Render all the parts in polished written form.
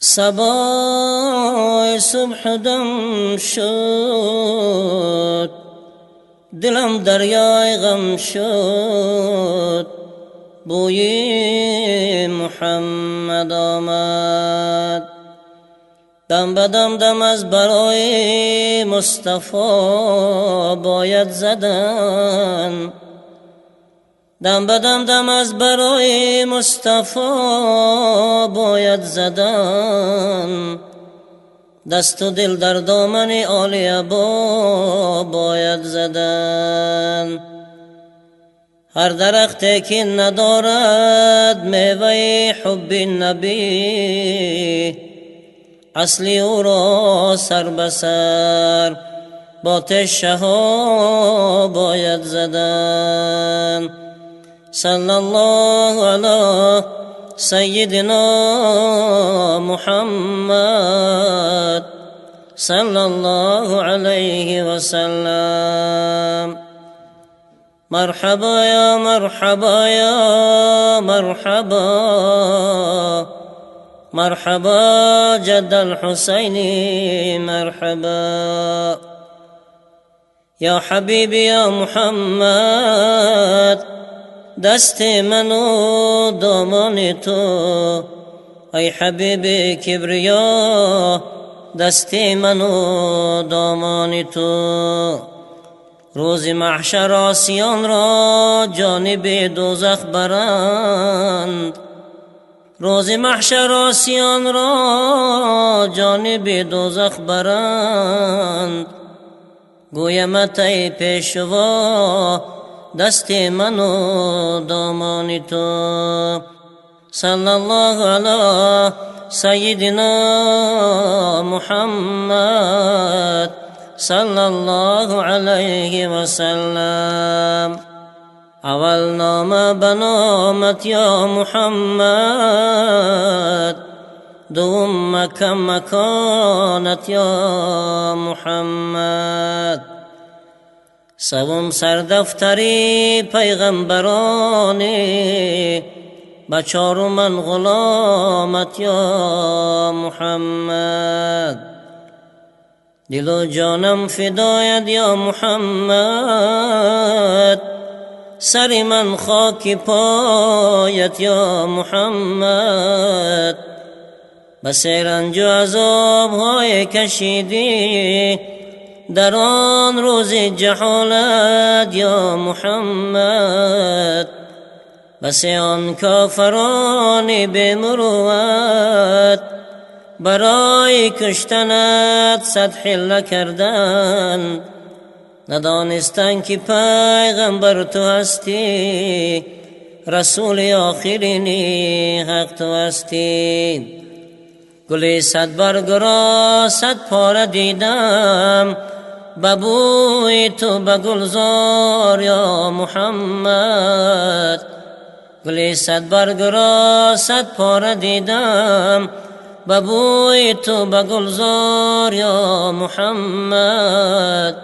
صبای صبح دم شد، دلم دریای غم شد، بوی محمد آمد. دم بدم دم از برای مصطفی باید زدن، دم بدم دم از برای مصطفی باید زدن، دست و دل در دامن آل عبا باید زدن. هر درختی که ندارد میوه حب نبی، اصلی او را سر به سر با آتش ها باید زدن. صلی الله علی سیدنا محمد صلی الله علیه و سلم. مرحبا یا مرحبا یا مرحبا، مرحبا جد الحسین مرحبا. یا حبیبی یا محمد، دست من و دامان تو، ای حبیب کبریا دست من و دامان تو. روز محشر آسیان را جانب دوزخ برند، روز محشر آسیان را جانب دوزخ برند. گویمت ای پیشوا دست من و دامان تو. صلی الله علی سیدنا محمد صلی الله علیه و سلم. اول نامه بنامت یا محمد، دوم مکم مکانت یا محمد، سوم سردفتری پیغمبرانی، با چهارم غلامت یا محمد. دل و جانم فدایت یا محمد، سر من خاک پایت یا محمد. بس رنج و عذاب های کشیدی در آن روز جهالت یا محمد. بس آن کافران بی مروت برای کشتنت صد حیله کردند، ندانستند که پیغمبر تو هستی، رسول آخرین حق تو هستی. گل صد برگ را صد پاره دیدم، ببوی تو به گلزار یا محمد. گل صد برگ را صد پاره دیدم، ببوی تو به گلزار یا محمد.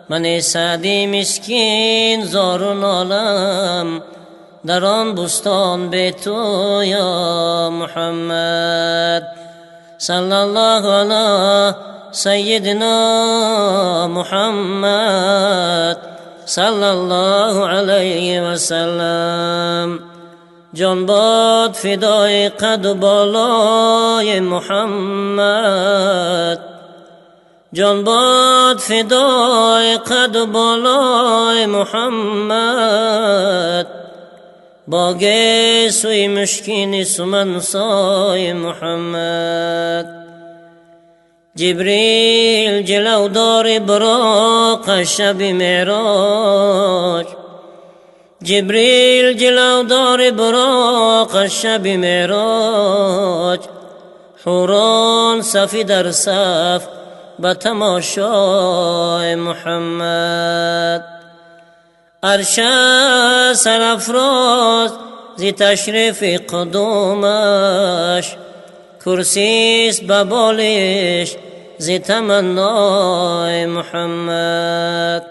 من سعدی مسکین زار و نالم، در آن بستان به تو یا محمد. صلی الله علی سیدنا محمد صلی الله علیه و سلم. جان باد فدای قد و بالای محمد، جان باد فدای قد و بالای محمد. باگه سوی مشکین سمنسای محمد. جبریل جلو دار براق شب معراج، جبریل جلو دار براق شب معراج. حوران صفی در صف به تماشای محمد. عرش سرافراز زی تشریف قدومش، کرسیست به بالش زی تمنای محمد.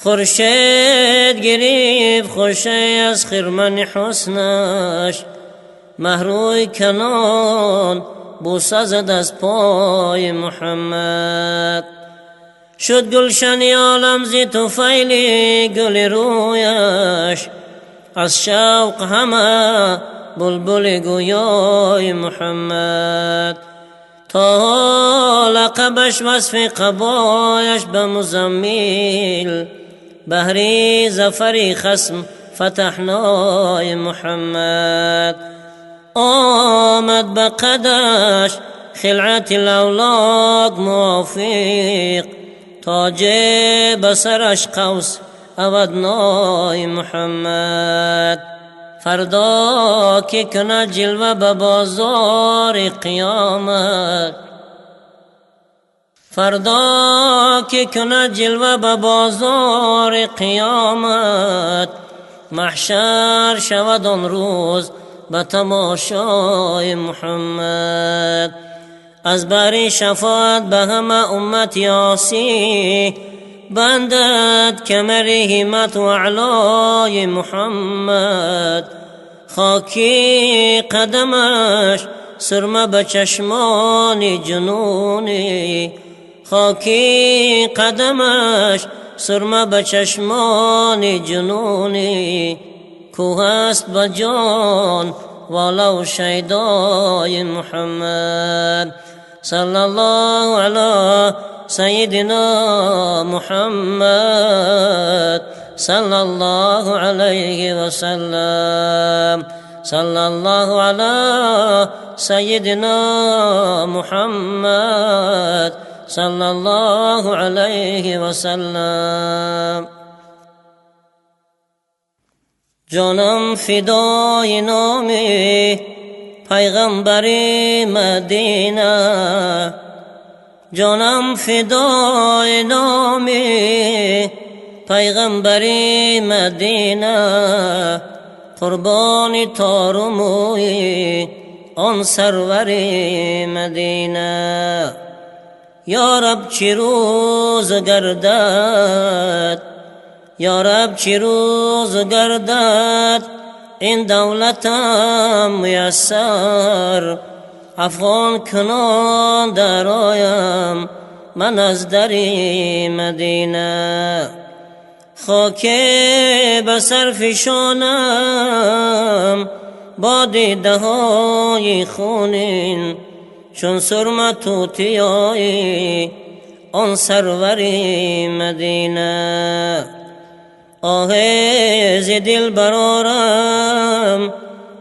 خورشید گریب خوشه از خرمن حسنش، مهروی کنان بوسه زد از پای محمد. شد گلشنی عالم ز طفیلی گل رویش، از شوق همه بلبل گویای محمد. تا لقبش وصف قبایش به مزمیل، بهری زفری خصم فتحنای محمد. آمد به قدش خلعت الاولاق موافق، تاج بسرش قوس اودنای محمد. فردا که کند جلوه به بازار قیامت، فردا که کند جلوه به بازار قیامت، محشر شود آن روز به تماشای محمد. از بر شفاعت به همه امت یاسی، بندد کمر همت و اعلای محمد. خاکی قدمش سرمه به چشمان جنونی، خاکی قدمش سرمه به چشمان جنونی. کوه است به جان ولو شیدای محمد. صلی الله علی سیدنا محمد، صلی الله علیه و سلم. صلی الله علی سیدنا محمد، صلی الله علیه و سلم. جانم فدای نام پیغمبر مدینه، جانم فدای نام پیغمبر مدینه. قربان تار و موی آن سرور مدینه. یا رب چه روز گردد، یا رب چه روز گردد این دولتم میسر. افغان کنان درایم من از دری مدینه. خاک به سر فشانم با دیده های خونین، چون سرمه توتیای آن سروری مدینه. آه ز دل برارم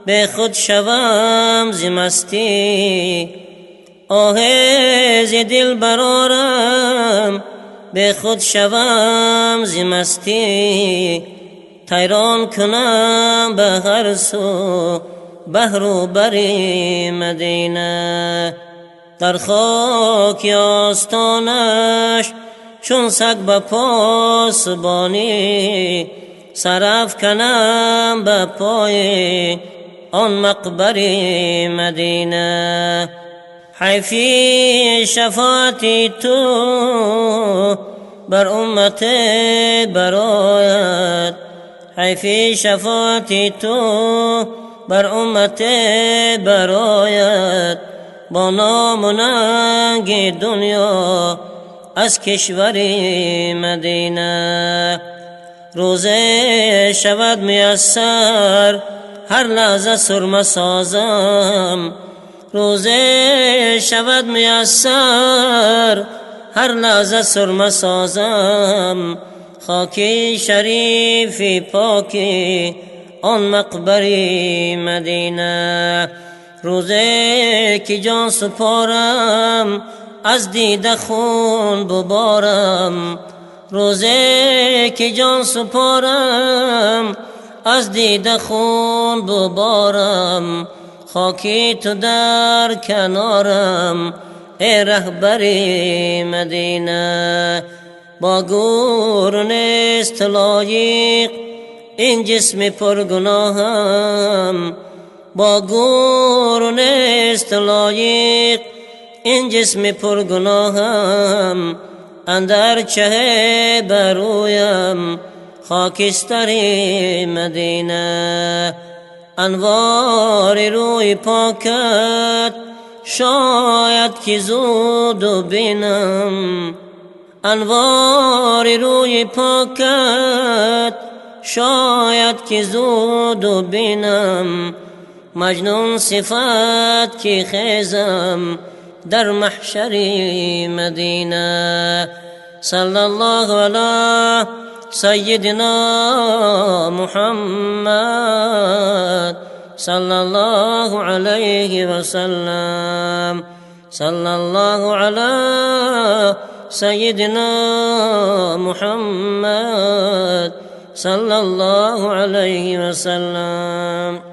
به خود شوم ز مستی، آه ز دل برارم به خود شوم ز مستی. طیران کنم به هر سو بحر و بری مدینه. در خاک آستانش چون سگ به پاسبانی، سرافکنم به پای آن مقبر مدینه. حیفی شفاعتی تو بر امت برایت، حیفی شفاعتی تو بر امت برایت. با نام و ننگ دنیا از کشور مدینه. روزه شود میسر هر لحظه سرمه سازم، روزه شود میسر هر لحظه سرمه سازم. خاکی شریفی پاکی آن مقبری مدینه. روزه که جان سپارم از دیده خون ببارم، روزه که جان سپارم از دیده خون ببارم. خاکی تو در کنارم ای رهبری مدینه. با گور نیست لایق این جسم پرگناهم، با گور نیست لایق این جسم پرگناهم. اندر چه برویم خاکستری مدینه. انوار روی پاکت شاید که زود بینم، انوار روی پاکت شاید که زود بینم. مجنون صفت که خیزم در محشر مدینه. صلی الله علی سیدنا محمد صلی الله علیه و سلم. صلی الله علی سیدنا محمد صلی الله علیه و سلم.